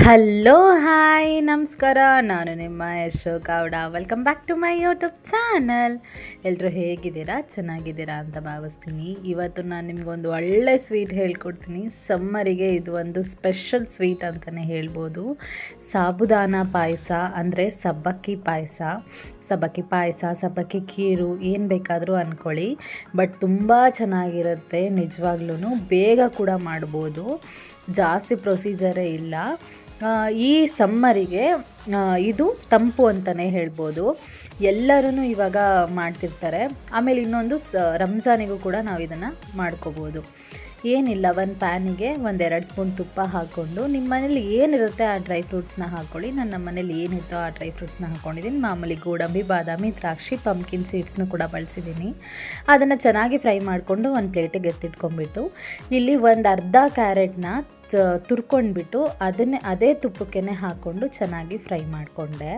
Hello hi ನಮಸ್ಕಾರ. ನಾನು ನಿಮ್ಮ Yasho Gowda. Welcome back to my YouTube channel. ಎಲ್ಲರೂ ಹೇಗಿದ್ದೀರಾ? ಚೆನ್ನಾಗಿದ್ದೀರಾ ಅಂತ ಭಾವಿಸ್ತೀನಿ. ಇವತ್ತು ನಾನು ನಿಮಗೊಂದು ಒಳ್ಳೆ ಸ್ವೀಟ್ ಹೇಳ್ಕೊಡ್ತೀನಿ. ಸಮ್ಮರಿಗೆ ಇದು ಒಂದು ಸ್ಪೆಷಲ್ ಸ್ವೀಟ್ ಅಂತಲೇ ಹೇಳ್ಬೋದು. ಸಾಬುದಾನ ಪಾಯಸ ಅಂದರೆ ಸಬ್ಬಕ್ಕಿ ಪಾಯಸ. ಸಬ್ಬಕ್ಕಿ ಖೀರು ಏನು ಬೇಕಾದರೂ ಅಂದ್ಕೊಳ್ಳಿ. ಬಟ್ ತುಂಬ ಚೆನ್ನಾಗಿರುತ್ತೆ. ನಿಜವಾಗ್ಲೂ ಬೇಗ ಕೂಡ ಮಾಡ್ಬೋದು. ಜಾಸ್ತಿ ಪ್ರೊಸೀಜರೇ ಇಲ್ಲ. ಈ ಸಮ್ಮರಿಗೆ ಇದು ತಂಪು ಅಂತಲೇ ಹೇಳ್ಬೋದು. ಎಲ್ಲರೂ ಇವಾಗ ಮಾಡ್ತಿರ್ತಾರೆ. ಆಮೇಲೆ ಇನ್ನೊಂದು ರಂಜಾನಿಗೂ ಕೂಡ ನಾವು ಇದನ್ನು ಮಾಡ್ಕೋಬೋದು. ಏನಿಲ್ಲ, ಒಂದು ಪ್ಯಾನಿಗೆ 1-2 ಸ್ಪೂನ್ ತುಪ್ಪ ಹಾಕ್ಕೊಂಡು ನಿಮ್ಮ ಮನೇಲಿ ಏನಿರುತ್ತೆ ಆ ಡ್ರೈ ಫ್ರೂಟ್ಸ್ನ ಹಾಕ್ಕೊಳ್ಳಿ. ನಮ್ಮ ಮನೇಲಿ ಏನಿತ್ತೋ ಆ ಡ್ರೈ ಫ್ರೂಟ್ಸ್ನ ಹಾಕ್ಕೊಂಡಿದ್ದೀನಿ. ಮಾಮೂಲಿ ಗೋಡಂಬಿ, ಬಾದಾಮಿ, ದ್ರಾಕ್ಷಿ, ಪಂಪ್ಕಿನ್ ಸೀಡ್ಸ್ನು ಕೂಡ ಬಳಸಿದ್ದೀನಿ. ಅದನ್ನು ಚೆನ್ನಾಗಿ ಫ್ರೈ ಮಾಡಿಕೊಂಡು ಒಂದು ಪ್ಲೇಟಿಗೆ ಎತ್ತಿಟ್ಕೊಂಡ್ಬಿಟ್ಟು ಇಲ್ಲಿ ಒಂದು ಅರ್ಧ ಕ್ಯಾರೆಟ್ನ ತುರ್ಕೊಂಡ್ಬಿಟ್ಟು ಅದೇ ತುಪ್ಪಕ್ಕೆ ಹಾಕ್ಕೊಂಡು ಚೆನ್ನಾಗಿ ಫ್ರೈ ಮಾಡಿಕೊಂಡೆ.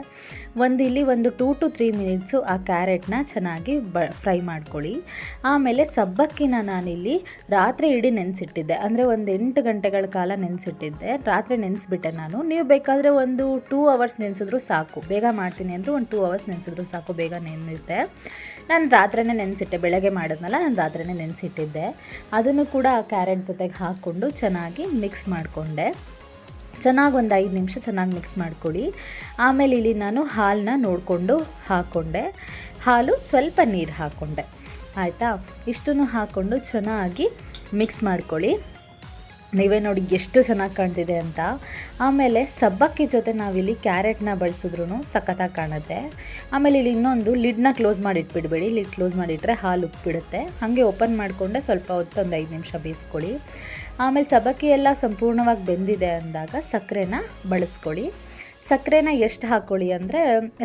ಇಲ್ಲಿ 2 to 3 ಮಿನಿಟ್ಸು ಆ ಕ್ಯಾರೆಟ್ನ ಚೆನ್ನಾಗಿ ಫ್ರೈ ಮಾಡ್ಕೊಳ್ಳಿ. ಆಮೇಲೆ ಸಬ್ಬಕ್ಕಿನ ನಾನಿಲ್ಲಿ ರಾತ್ರಿ ಇಡೀ ನೆನೆಸಿಟ್ಟಿದ್ದೆ. ಅಂದರೆ ಒಂದು 8 ಗಂಟೆಗಳ ಕಾಲ ನೆನೆಸಿಟ್ಟಿದ್ದೆ. ರಾತ್ರಿ ನೆನೆಸ್ಬಿಟ್ಟೆ ನಾನು. ನೀವು ಬೇಕಾದರೆ ಒಂದು 2 ಅವರ್ಸ್ ನೆನೆಸಿದ್ರು ಸಾಕು. ಬೇಗ ಮಾಡ್ತೀನಿ ಅಂದರೆ ಒಂದು 2 ಅವರ್ಸ್ ನೆನೆಸಿದ್ರು ಸಾಕು, ಬೇಗ ನೆನೆಯುತ್ತೆ. ನಾನು ರಾತ್ರಿನೇ ನೆನೆಸಿಟ್ಟೆ. ಬೆಳಗ್ಗೆ ಮಾಡಿದ್ನಲ್ಲ, ನಾನು ರಾತ್ರಿನೇ ನೆನೆಸಿಟ್ಟಿದ್ದೆ. ಅದನ್ನು ಕೂಡ ಆ ಕ್ಯಾರೆಟ್ ಜೊತೆಗೆ ಹಾಕ್ಕೊಂಡು ಚೆನ್ನಾಗಿ ಮಿಕ್ಸ್ ಮಾಡಿಕೊಂಡೆ. ಚೆನ್ನಾಗಿ ಒಂದು 5 ನಿಮಿಷ ಚೆನ್ನಾಗಿ ಮಿಕ್ಸ್ ಮಾಡ್ಕೊಳ್ಳಿ. ಆಮೇಲೆ ಇಲ್ಲಿ ನಾನು ಹಾಲನ್ನ ನೋಡಿಕೊಂಡು ಹಾಕ್ಕೊಂಡೆ. ಹಾಲು ಸ್ವಲ್ಪ ನೀರು ಹಾಕ್ಕೊಂಡೆ. ಆಯಿತಾ? ಇಷ್ಟನ್ನು ಹಾಕ್ಕೊಂಡು ಚೆನ್ನಾಗಿ ಮಿಕ್ಸ್ ಮಾಡ್ಕೊಳ್ಳಿ. ನೀವೇ ನೋಡಿ ಎಷ್ಟು ಚೆನ್ನಾಗಿ ಕಾಣ್ತಿದೆ ಅಂತ. ಆಮೇಲೆ ಸಬ್ಬಕ್ಕಿ ಜೊತೆ ನಾವಿಲ್ಲಿ ಕ್ಯಾರೆಟ್ನ ಬಳಸಿದ್ರೂ ಸಖತ್ತಾಗಿ ಕಾಣುತ್ತೆ. ಆಮೇಲೆ ಇಲ್ಲಿ ಇನ್ನೊಂದು ಲಿಡ್ನ ಕ್ಲೋಸ್ ಮಾಡಿ ಇಟ್ಬಿಡಬೇಡಿ. ಲಿಡ್ ಕ್ಲೋಸ್ ಮಾಡಿಟ್ರೆ ಹಾಲು ಉಪ್ಪಿಡುತ್ತೆ. ಹಾಗೆ ಓಪನ್ ಮಾಡಿಕೊಂಡೆ ಸ್ವಲ್ಪ ಹೊತ್ತು ಒಂದು 5 ನಿಮಿಷ ಬೇಯಿಸ್ಕೊಳ್ಳಿ. ಆಮೇಲೆ ಸಬ್ಬಕ್ಕಿ ಎಲ್ಲ ಸಂಪೂರ್ಣವಾಗಿ ಬೆಂದಿದೆ ಅಂದಾಗ ಸಕ್ಕರೆನ ಬಳಸ್ಕೊಳ್ಳಿ. ಸಕ್ಕರೆನ ಎಷ್ಟು ಹಾಕ್ಕೊಳ್ಳಿ ಅಂದರೆ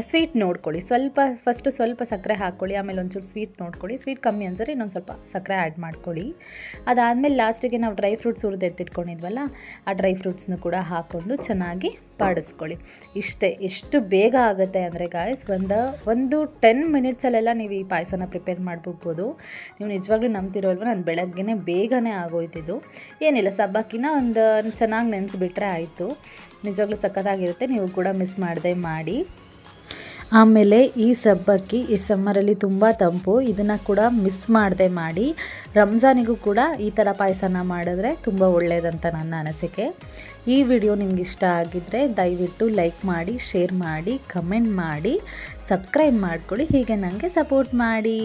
ಸ್ವೀಟ್ ನೋಡ್ಕೊಳ್ಳಿ. ಸ್ವಲ್ಪ ಸಕ್ಕರೆ ಹಾಕ್ಕೊಳ್ಳಿ. ಆಮೇಲೆ ಒಂಚೂರು ಸ್ವೀಟ್ ನೋಡ್ಕೊಳ್ಳಿ. ಸ್ವೀಟ್ ಕಮ್ಮಿ ಅನ್ಸರಿ ಇನ್ನೊಂದು ಸ್ವಲ್ಪ ಸಕ್ಕರೆ ಆ್ಯಡ್ ಮಾಡ್ಕೊಳ್ಳಿ. ಅದಾದಮೇಲೆ ಲಾಸ್ಟಿಗೆ ನಾವು ಡ್ರೈ ಫ್ರೂಟ್ಸ್ ಹುರಿದು ಎತ್ತಿಟ್ಕೊಂಡಿದ್ವಲ್ಲ, ಆ ಡ್ರೈ ಫ್ರೂಟ್ಸ್ನು ಕೂಡ ಹಾಕ್ಕೊಂಡು ಚೆನ್ನಾಗಿ ಬಾಡಿಸ್ಕೊಳ್ಳಿ. ಇಷ್ಟೇ. ಎಷ್ಟು ಬೇಗ ಆಗುತ್ತೆ ಅಂದರೆ ಗಾಯ್ಸ್, ಒಂದು 10 ಮಿನಿಟ್ಸಲ್ಲೆಲ್ಲ ನೀವು ಈ ಪಾಯಸನ ಪ್ರಿಪೇರ್ ಮಾಡ್ಬಿಡ್ಬೋದು. ನೀವು ನಿಜವಾಗ್ಲೂ ನಂಬ್ತಿರೋಲ್ವ, ನಾನು ಬೆಳಗ್ಗೆನೇ ಬೇಗನೆ ಆಗೋಯ್ತಿದ್ದು. ಏನಿಲ್ಲ, ಸಬ್ಬಕ್ಕಿನ ಒಂದು ಚೆನ್ನಾಗಿ ನೆನೆಸ್ಬಿಟ್ರೆ ಆಯಿತು. ನಿಜವಾಗ್ಲೂ ಸಖತ್ತಾಗಿರುತ್ತೆ. ನೀವು ಕೂಡ ಮಿಸ್ ಮಾಡದೆ ಮಾಡಿ. ಆಮೇಲೆ ಈ ಸಬ್ಬಕ್ಕಿ ಈ ಸಮ್ಮರಲ್ಲಿ ತುಂಬ ತಂಪು. ಇದನ್ನು ಕೂಡ ಮಿಸ್ ಮಾಡದೆ ಮಾಡಿ. ರಂಜಾನಿಗೂ ಕೂಡ ಈ ಥರ ಪಾಯಸನ ಮಾಡಿದ್ರೆ ತುಂಬ ಒಳ್ಳೆಯದಂತ ನನ್ನ ಅನಿಸಿಕೆ. ಈ ವಿಡಿಯೋ ನಿಮ್ಗೆ ಇಷ್ಟ ಆಗಿದ್ದರೆ ದಯವಿಟ್ಟು ಲೈಕ್ ಮಾಡಿ, ಶೇರ್ ಮಾಡಿ, ಕಮೆಂಟ್ ಮಾಡಿ, ಸಬ್ಸ್ಕ್ರೈಬ್ ಮಾಡ್ಕೊಳ್ಳಿ. ಹೀಗೆ ನನಗೆ ಸಪೋರ್ಟ್ ಮಾಡಿ.